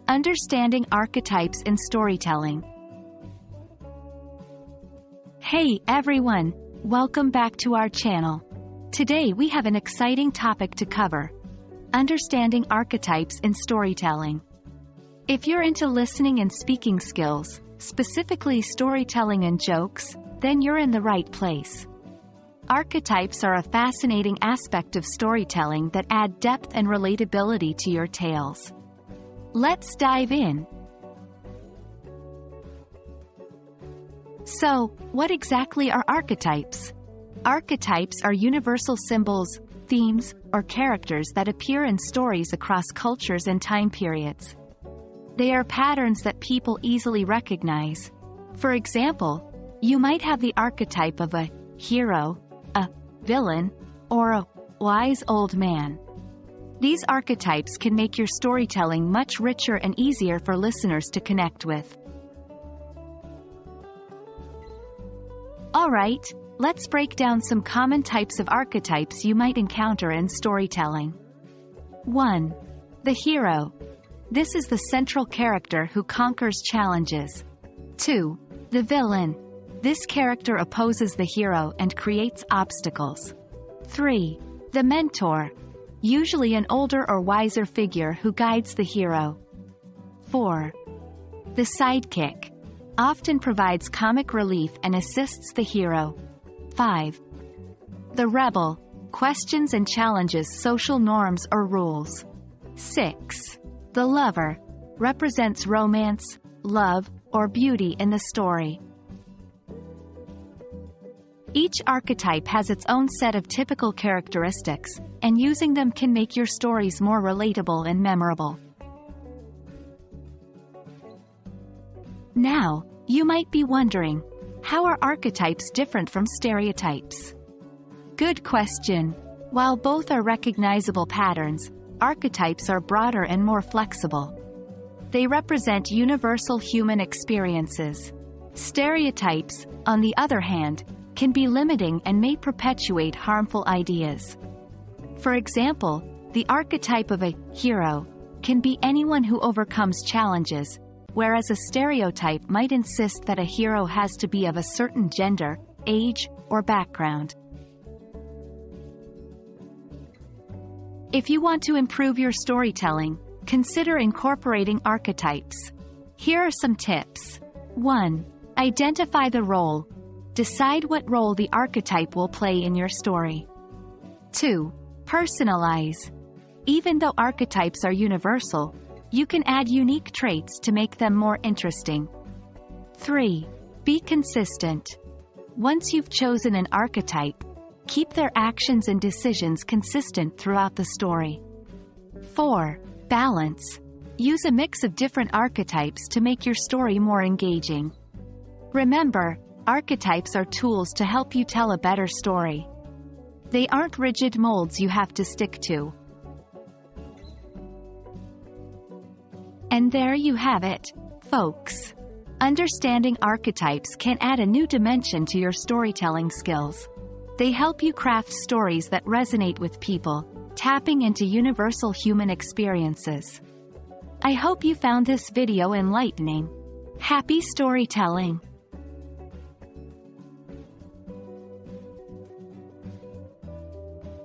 Understanding Archetypes in Storytelling. Hey everyone, welcome back to our channel. Today we have an exciting topic to cover: understanding archetypes in storytelling. If you're into listening and speaking skills, specifically storytelling and jokes, then you're in the right place. Archetypes are a fascinating aspect of storytelling that add depth and relatability to your tales. Let's dive in. So, what exactly are archetypes? Archetypes are universal symbols, themes, or characters that appear in stories across cultures and time periods. They are patterns that people easily recognize. For example, you might have the archetype of a hero, a villain, or a wise old man. These archetypes can make your storytelling much richer and easier for listeners to connect with. Alright, let's break down some common types of archetypes you might encounter in storytelling. 1. The hero. This is the central character who conquers challenges. 2. The villain. This character opposes the hero and creates obstacles. 3. The mentor. Usually an older or wiser figure who guides the hero. 4. The sidekick. Often provides comic relief and assists the hero. 5. The rebel. Questions and challenges social norms or rules. 6. The lover. Represents romance, love, or beauty in the story. Each archetype has its own set of typical characteristics, and using them can make your stories more relatable and memorable. Now, you might be wondering, how are archetypes different from stereotypes? Good question. While both are recognizable patterns, archetypes are broader and more flexible. They represent universal human experiences. Stereotypes, on the other hand, can be limiting and may perpetuate harmful ideas. For example, the archetype of a hero can be anyone who overcomes challenges, whereas a stereotype might insist that a hero has to be of a certain gender, age, or background. If you want to improve your storytelling, consider incorporating archetypes. Here are some tips. 1. Identify the role. Decide what role the archetype will play in your story. 2. Personalize. Even though archetypes are universal, you can add unique traits to make them more interesting. 3. Be consistent. Once you've chosen an archetype, keep their actions and decisions consistent throughout the story. 4. Balance. Use a mix of different archetypes to make your story more engaging. Remember, archetypes are tools to help you tell a better story. They aren't rigid molds you have to stick to. And there you have it, folks. Understanding archetypes can add a new dimension to your storytelling skills. They help you craft stories that resonate with people, tapping into universal human experiences. I hope you found this video enlightening. Happy storytelling!